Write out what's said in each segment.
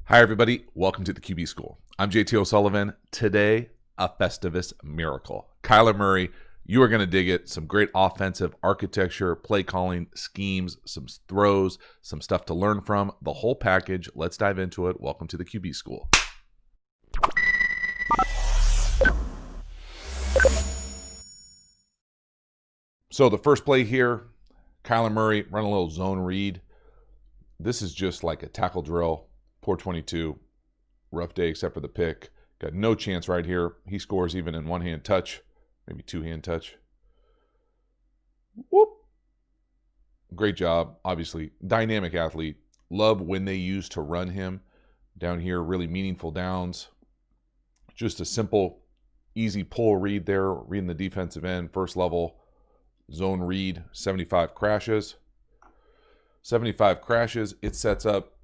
Hi, everybody. Welcome to the QB School. I'm JT O'Sullivan. Today, a Festivus miracle. Kyler Murray, you are going to dig it. Some great offensive architecture, play calling, schemes, some throws, some stuff to learn from, the whole package. Let's dive into it. Welcome to the QB School. So the first play here, Kyler Murray, run a little zone read. This is just like a tackle drill. Poor 22, rough day except for the pick. Got no chance right here. He scores even in one-hand touch, maybe two-hand touch. Whoop. Great job, obviously. Dynamic athlete. Love when they used to run him. Down here, really meaningful downs. Just a simple, easy pull read there, reading the defensive end, first level, zone read, 75 crashes. 75 crashes, it sets up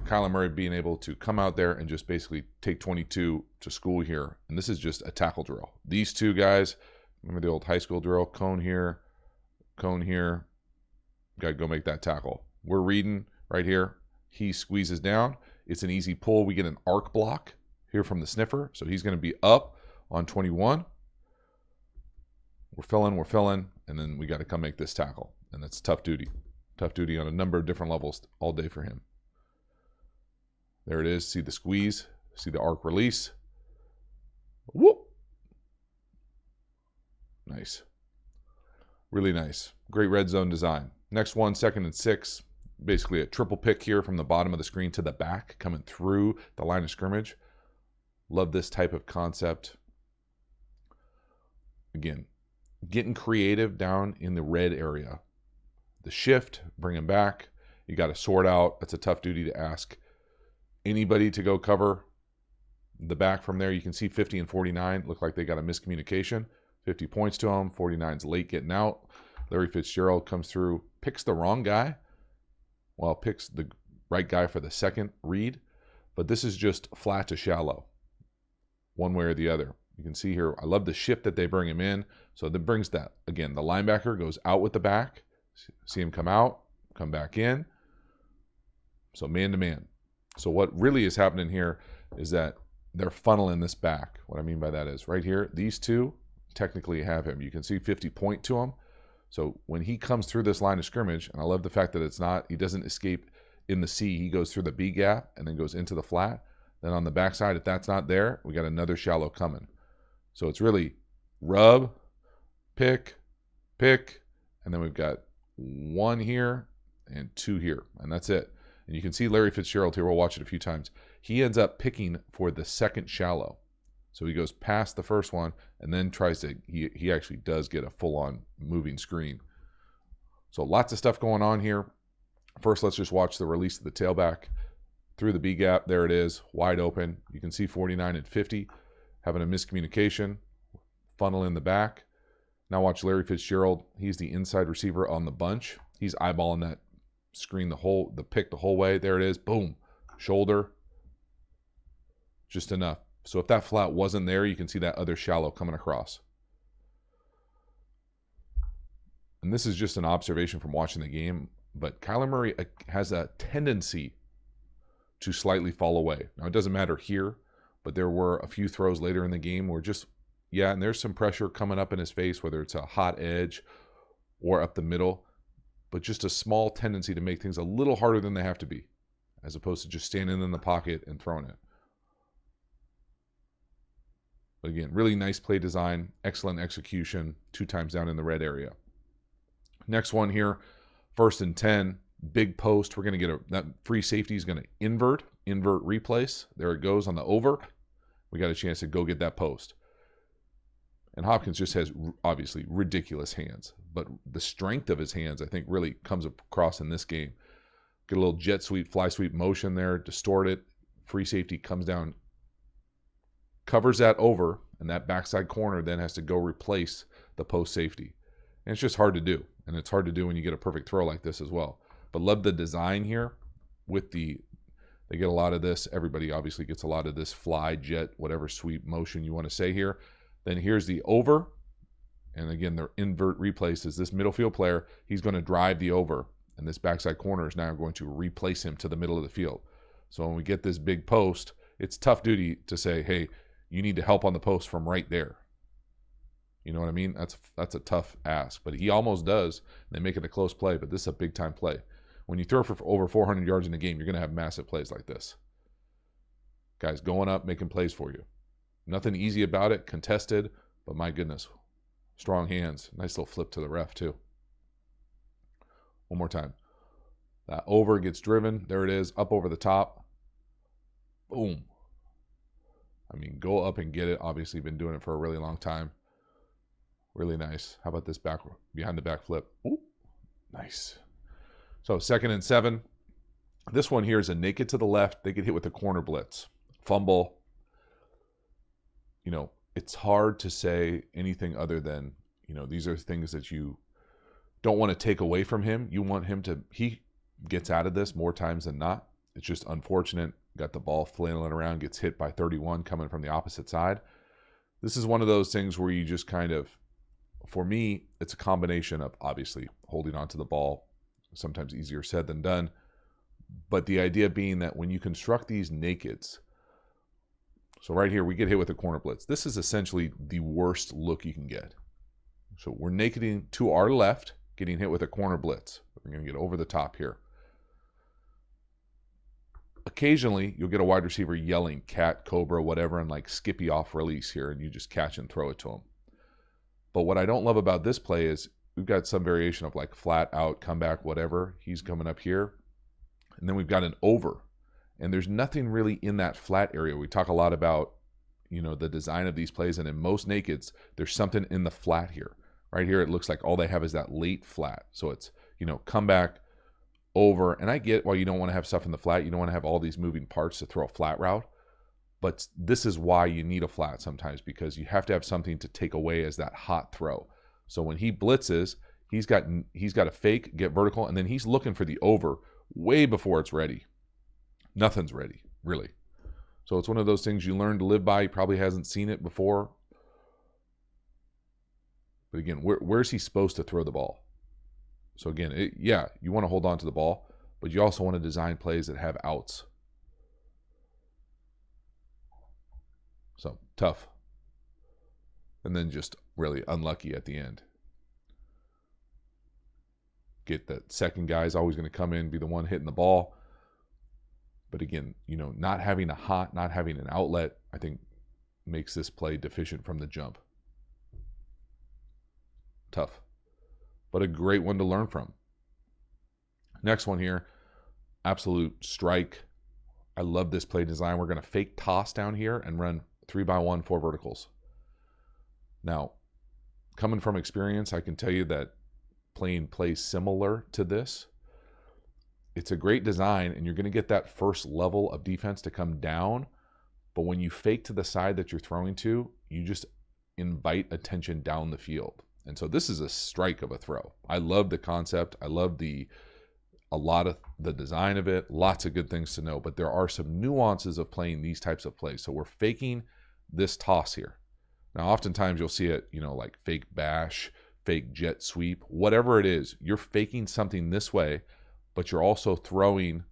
Kyler Murray being able to come out there and just basically take 22 to school here. And this is just a tackle drill. These two guys, remember the old high school drill? Cone here, got to go make that tackle. We're reading right here. He squeezes down. It's an easy pull. We get an arc block here from the sniffer. So he's going to be up on 21. We're filling, and then we got to come make this tackle. And that's tough duty. Tough duty on a number of different levels all day for him. There it is. See the squeeze. See the arc release. Whoop. Nice. Really nice. Great red zone design. Next one, 2nd and 6. Basically a triple pick here from the bottom of the screen to the back, coming through the line of scrimmage. Love this type of concept. Again, getting creative down in the red area. The shift, bring him back. You got to sort out. That's a tough duty to ask anybody to go cover the back from there. You can see 50 and 49 look like they got a miscommunication. 50 points to him. 49's late getting out. Larry Fitzgerald comes through, picks the wrong guy. Well, picks the right guy for the second read. But this is just flat to shallow, one way or the other. You can see here, I love the shift that they bring him in. So that brings that, again, the linebacker goes out with the back. See him come out, come back in. So man-to-man. So what really is happening here is that they're funneling this back. What I mean by that is right here, these two technically have him. You can see 50 point to him. So when he comes through this line of scrimmage, and I love the fact that he doesn't escape in the C. He goes through the B gap and then goes into the flat. Then on the backside, if that's not there, we got another shallow coming. So it's really rub, pick, and then we've got one here and two here, and that's it. And you can see Larry Fitzgerald here. We'll watch it a few times. He ends up picking for the second shallow. So he goes past the first one and then tries to, he actually does get a full-on moving screen. So lots of stuff going on here. First, let's just watch the release of the tailback through the B gap. There it is, wide open. You can see 49 and 50 having a miscommunication, funnel in the back. Now watch Larry Fitzgerald. He's the inside receiver on the bunch. He's eyeballing that screen the pick the whole way. There it is. Boom. Shoulder. Just enough. So if that flat wasn't there, you can see that other shallow coming across. And this is just an observation from watching the game, but Kyler Murray has a tendency to slightly fall away. Now it doesn't matter here, but there were a few throws later in the game where and there's some pressure coming up in his face, whether it's a hot edge or up the middle, but just a small tendency to make things a little harder than they have to be, as opposed to just standing in the pocket and throwing it. But again, really nice play design, excellent execution, 2 times down in the red area. Next one here, 1st and 10, big post. We're going to get that free safety is going to invert replace. There it goes on the over. We got a chance to go get that post. And Hopkins just has, obviously, ridiculous hands. But the strength of his hands, I think, really comes across in this game. Get a little jet sweep, fly sweep motion there, distort it. Free safety comes down, covers that over, and that backside corner then has to go replace the post safety. And it's just hard to do. And it's hard to do when you get a perfect throw like this as well. But love the design here with they get a lot of this. Everybody obviously gets a lot of this fly, jet, whatever sweep motion you want to say here. Then here's the over. And again, their invert replace is this middle field player. He's going to drive the over. And this backside corner is now going to replace him to the middle of the field. So when we get this big post, it's tough duty to say, hey, you need to help on the post from right there. You know what I mean? That's a tough ask, but he almost does. They make it a close play, but this is a big time play. When you throw for over 400 yards in a game, you're going to have massive plays like this. Guys going up, making plays for you. Nothing easy about it, contested, but my goodness, strong hands. Nice little flip to the ref too. One more time. That over gets driven. There it is, up over the top. Boom. I mean, go up and get it. Obviously, been doing it for a really long time. Really nice. How about this back behind the back flip? Ooh, nice. So 2nd and 7. This one here is a naked to the left. They get hit with a corner blitz. Fumble. You know, it's hard to say anything other than, you know, these are things that you don't want to take away from him. You want him to, he gets out of this more times than not. It's just unfortunate. Got the ball flailing around, gets hit by 31 coming from the opposite side. This is one of those things where you just kind of, for me, it's a combination of obviously holding on to the ball, sometimes easier said than done. But the idea being that when you construct these nakeds, so right here, we get hit with a corner blitz. This is essentially the worst look you can get. So we're nakeding to our left, getting hit with a corner blitz. We're going to get over the top here. Occasionally, you'll get a wide receiver yelling cat, cobra, whatever, and like skippy off release here, and you just catch and throw it to him. But what I don't love about this play is we've got some variation of like flat out, comeback, whatever. He's coming up here. And then we've got an over. And there's nothing really in that flat area. We talk a lot about, you know, the design of these plays. And in most nakeds, there's something in the flat here. Right here, it looks like all they have is that late flat. So it's, you know, comeback, over. And I get why you don't want to have stuff in the flat. You don't want to have all these moving parts to throw a flat route. But this is why you need a flat sometimes, because you have to have something to take away as that hot throw. So when he blitzes, he's got a fake, get vertical, and then he's looking for the over way before it's ready. Nothing's ready, really. So it's one of those things you learn to live by. He probably hasn't seen it before. But again, where's he supposed to throw the ball? So again, yeah, you want to hold on to the ball, but you also want to design plays that have outs. So tough. And then just really unlucky at the end. Get that second guy is always going to come in, be the one hitting the ball. But again, you know, not having a hot, not having an outlet, I think makes this play deficient from the jump. Tough. But a great one to learn from. Next one here, absolute strike. I love this play design. We're going to fake toss down here and run 3x1, 4 verticals. Now, coming from experience, I can tell you that playing plays similar to this, it's a great design, and you're going to get that first level of defense to come down. But when you fake to the side that you're throwing to, you just invite attention down the field. And so this is a strike of a throw. I love the concept. I love a lot of the design of it. Lots of good things to know. But there are some nuances of playing these types of plays. So we're faking this toss here. Now, oftentimes you'll see it, you know, like fake bash, fake jet sweep, whatever it is. You're faking something this way, but you're also throwing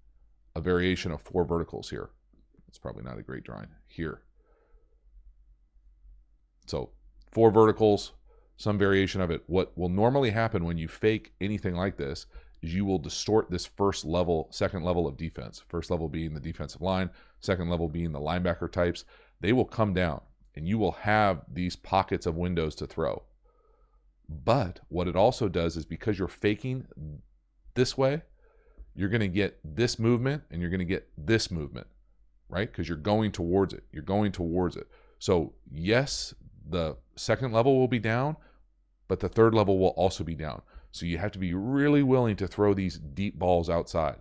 a variation of 4 verticals here. It's probably not a great drawing here. So 4 verticals, some variation of it. What will normally happen when you fake anything like this is you will distort this first level, second level of defense. First level being the defensive line, second level being the linebacker types. They will come down, and you will have these pockets of windows to throw. But what it also does is, because you're faking this way, you're going to get this movement and you're going to get this movement, right? Because you're going towards it. You're going towards it. So yes, the second level will be down, but the third level will also be down. So you have to be really willing to throw these deep balls outside,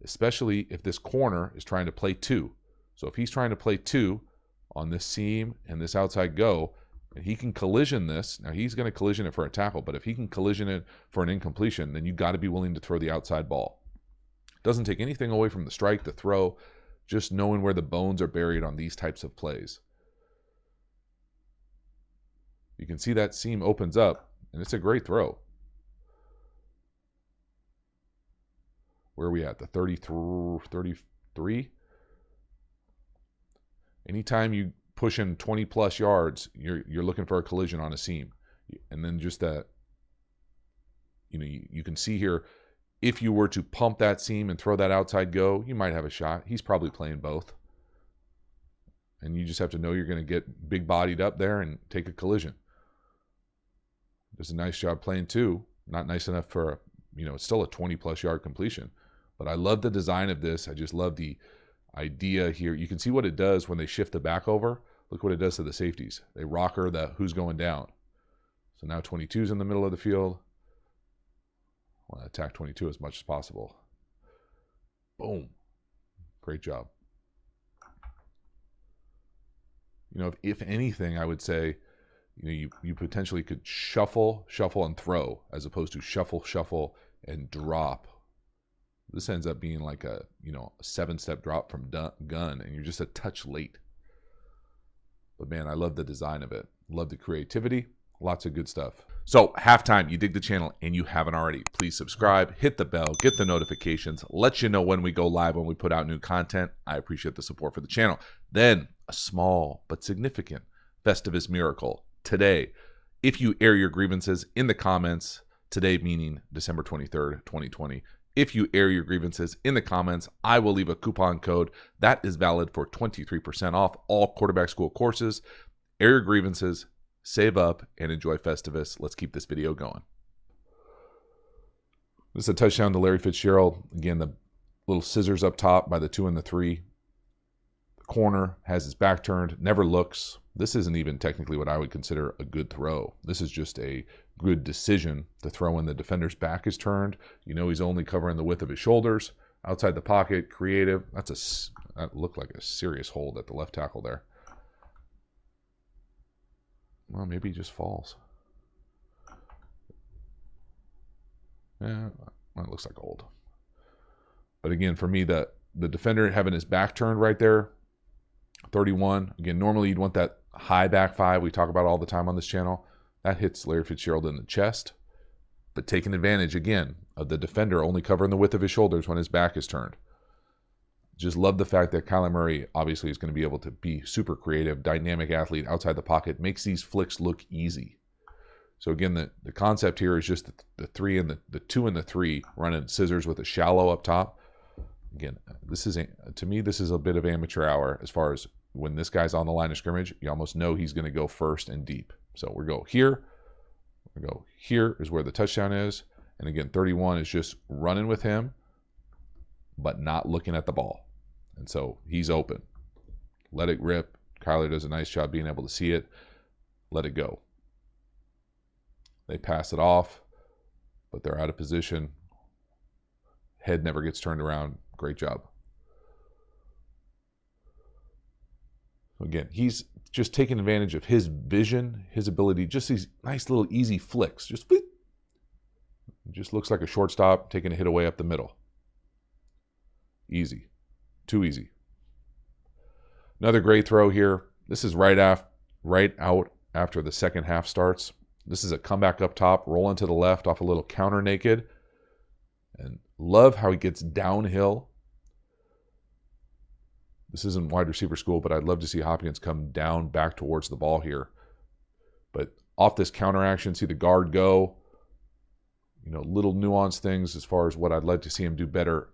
especially if this corner is trying to play 2. So if he's trying to play 2 on this seam and this outside go, and he can collision this, now he's going to collision it for a tackle, but if he can collision it for an incompletion, then you got to be willing to throw the outside ball. Doesn't take anything away from the strike, the throw, just knowing where the bones are buried on these types of plays. You can see that seam opens up, and it's a great throw. Where are we at? The 33? Anytime you push in 20 plus yards, you're looking for a collision on a seam. And then just that, you can see here, if you were to pump that seam and throw that outside go, you might have a shot. He's probably playing both. And you just have to know you're going to get big bodied up there and take a collision. Does a nice job playing two. Not nice enough for, it's still a 20 plus yard completion. But I love the design of this. I just love the idea here. You can see what it does when they shift the back over. Look what it does to the safeties. They rocker the who's going down. So now 22's in the middle of the field. I want to attack 22 as much as possible. Boom. Great job. If anything, I would say, you potentially could shuffle, and throw, as opposed to shuffle, and drop. This ends up being like a 7-step drop from gun, and you're just a touch late. But man, I love the design of it. Love the creativity. Lots of good stuff. So, halftime, you dig the channel and you haven't already, please subscribe, hit the bell, get the notifications, let you know when we go live, when we put out new content. I appreciate the support for the channel. Then, a small but significant Festivus miracle today. If you air your grievances in the comments, today meaning December 23rd, 2020, if you air your grievances in the comments, I will leave a coupon code that is valid for 23% off all quarterback school courses. Air your grievances, save up, and enjoy Festivus. Let's keep this video going. This is a touchdown to Larry Fitzgerald. Again, the little scissors up top by the 2 and the 3. The corner has his back turned, never looks. This isn't even technically what I would consider a good throw. This is just a good decision to throw when the defender's back is turned. He's only covering the width of his shoulders. Outside the pocket, creative. That looked like a serious hold at the left tackle there. Well, maybe he just falls. Yeah, well, it looks like a hold. But again, for me, the defender having his back turned right there, 31. Again, normally you'd want that high back five we talk about all the time on this channel. That hits Larry Fitzgerald in the chest. But taking advantage, again, of the defender only covering the width of his shoulders when his back is turned. Just love the fact that Kyler Murray obviously is going to be able to be super creative, dynamic athlete outside the pocket, makes these flicks look easy. So again, the concept here is just the 3 and the 2 and the 3 running scissors with a shallow up top. Again, to me, this is a bit of amateur hour as far as when this guy's on the line of scrimmage, you almost know he's going to go first and deep. So we go here. We go here is where the touchdown is. And again, 31 is just running with him, but not looking at the ball. And so he's open. Let it rip. Kyler does a nice job being able to see it. Let it go. They pass it off, but they're out of position. Head never gets turned around. Great job. Again, he's just taking advantage of his vision, his ability, just these nice little easy flicks. Just it just looks like a shortstop taking a hit away up the middle. Easy. Too easy. Another great throw here. This is right out after the second half starts. This is a comeback up top, rolling to the left off a little counter naked. And love how he gets downhill. This isn't wide receiver school, but I'd love to see Hopkins come down back towards the ball here. But off this counter action, see the guard go. Little nuanced things as far as what I'd like to see him do better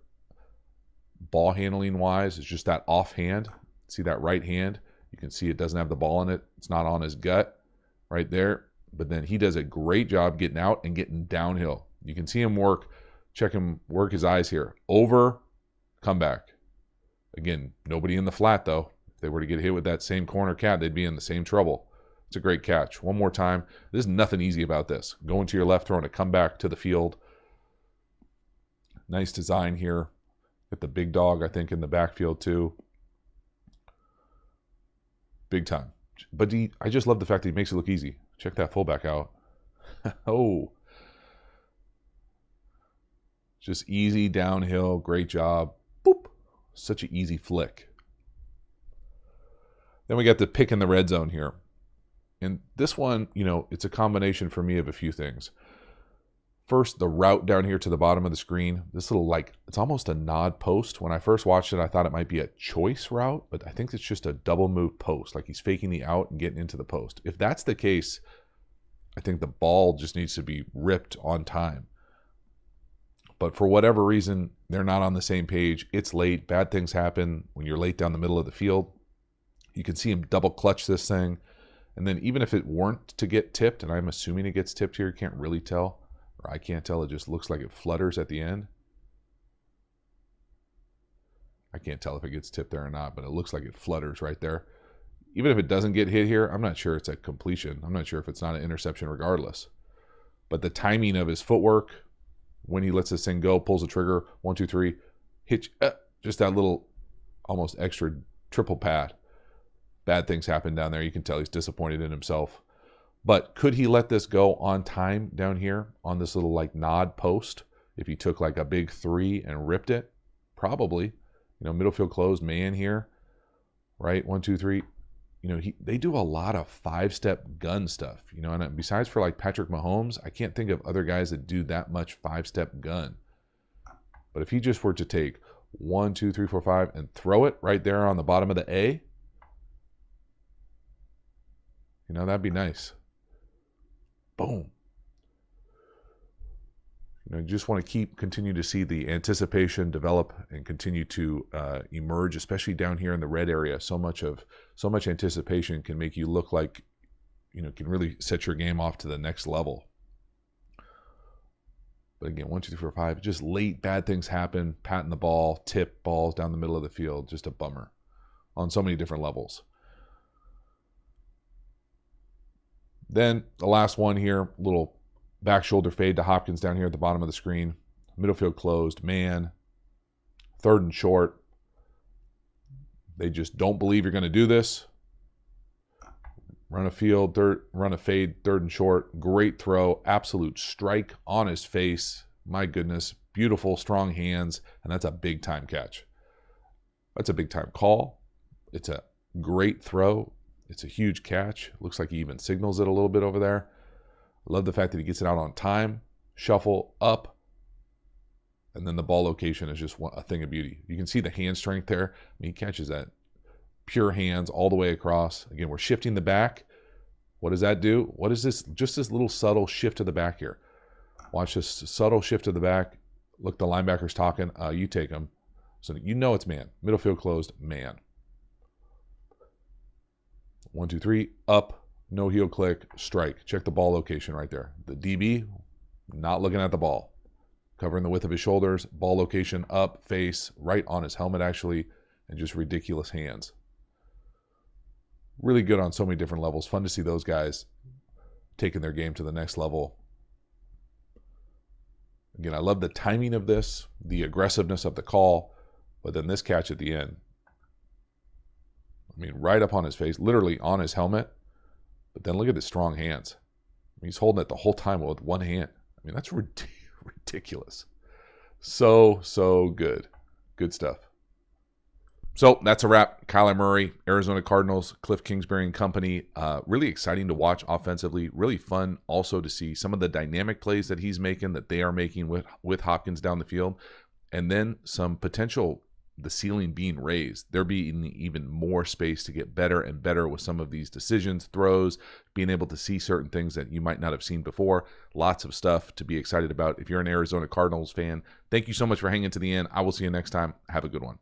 ball handling wise is just that offhand. See that right hand? You can see it doesn't have the ball in it. It's not on his gut right there. But then he does a great job getting out and getting downhill. You can see him work. Check him work his eyes here. Over, come back. Again, nobody in the flat though. If they were to get hit with that same corner cat, they'd be in the same trouble. It's a great catch. One more time. There's nothing easy about this. Going to your left, throwing a comeback to the field. Nice design here. Get the big dog, I think, in the backfield too. Big time. But I just love the fact that he makes it look easy. Check that fullback out. Oh. Just easy downhill. Great job. Boop. Such an easy flick. Then we got the pick in the red zone here. And this one, it's a combination for me of a few things. First, the route down here to the bottom of the screen, this little, like, it's almost a nod post. When I first watched it, I thought it might be a choice route, but I think it's just a double move post, like he's faking the out and getting into the post. If that's the case, I think the ball just needs to be ripped on time. But for whatever reason, they're not on the same page. It's late. Bad things happen when you're late down the middle of the field. You can see him double clutch this thing. And then even if it weren't to get tipped, and I'm assuming it gets tipped here, you can't really tell. Or I can't tell, it just looks like it flutters at the end. I can't tell if it gets tipped there or not, but it looks like it flutters right there. Even if it doesn't get hit here, I'm not sure it's a completion. I'm not sure if it's not an interception regardless. But the timing of his footwork, when he lets this thing go, pulls the trigger, 1, 2, 3, hitch, just that little almost extra triple pad. Bad things happen down there. You can tell he's disappointed in himself. But could he let this go on time down here on this little like nod post? If he took like a big 3 and ripped it? Probably. You know, middle field closed, man here, right? 1, 2, 3. You know, they do a lot of 5-step gun stuff, you know, and besides for like Patrick Mahomes, I can't think of other guys that do that much 5-step gun. But if he just were to take 1, 2, 3, 4, 5 and throw it right there on the bottom of the A, you know, that'd be nice. Boom. You know, you just want to continue to see the anticipation develop and continue to emerge, especially down here in the red area. So much anticipation can make you look like, you know, can really set your game off to the next level. But again, 1, 2, 3, 4, 5, just late, bad things happen, patting the ball, tip balls down the middle of the field, just a bummer on so many different levels. Then the last one here, little back shoulder fade to Hopkins down here at the bottom of the screen. Middle field closed, man. 3rd and short. They just don't believe you're going to do this. Run a field, run a fade, 3rd and short. Great throw, absolute strike on his face. My goodness, beautiful, strong hands, and that's a big time catch. That's a big time call. It's a great throw. It's a huge catch. Looks like he even signals it a little bit over there. I love the fact that he gets it out on time. Shuffle up. And then the ball location is just a thing of beauty. You can see the hand strength there. I mean, he catches that pure hands all the way across. Again, we're shifting the back. What does that do? What is this? Just this little subtle shift to the back here. Watch this subtle shift to the back. Look, the linebacker's talking. You take him. So you know it's man. Middle field closed, man. 1, 2, 3, up, no heel click, strike. Check the ball location right there. The DB, not looking at the ball. Covering the width of his shoulders, ball location up, face, right on his helmet actually, and just ridiculous hands. Really good on so many different levels. Fun to see those guys taking their game to the next level. Again, I love the timing of this, the aggressiveness of the call, but then this catch at the end. I mean, right up on his face, literally on his helmet. But then look at his strong hands. I mean, he's holding it the whole time with one hand. I mean, that's ridiculous. So good. Good stuff. So that's a wrap. Kyler Murray, Arizona Cardinals, Cliff Kingsbury and company. Really exciting to watch offensively. Really fun also to see some of the dynamic plays that he's making, that they are making with Hopkins down the field. And then some potential, the ceiling being raised. There being even more space to get better and better with some of these decisions, throws, being able to see certain things that you might not have seen before. Lots of stuff to be excited about. If you're an Arizona Cardinals fan, thank you so much for hanging to the end. I will see you next time. Have a good one.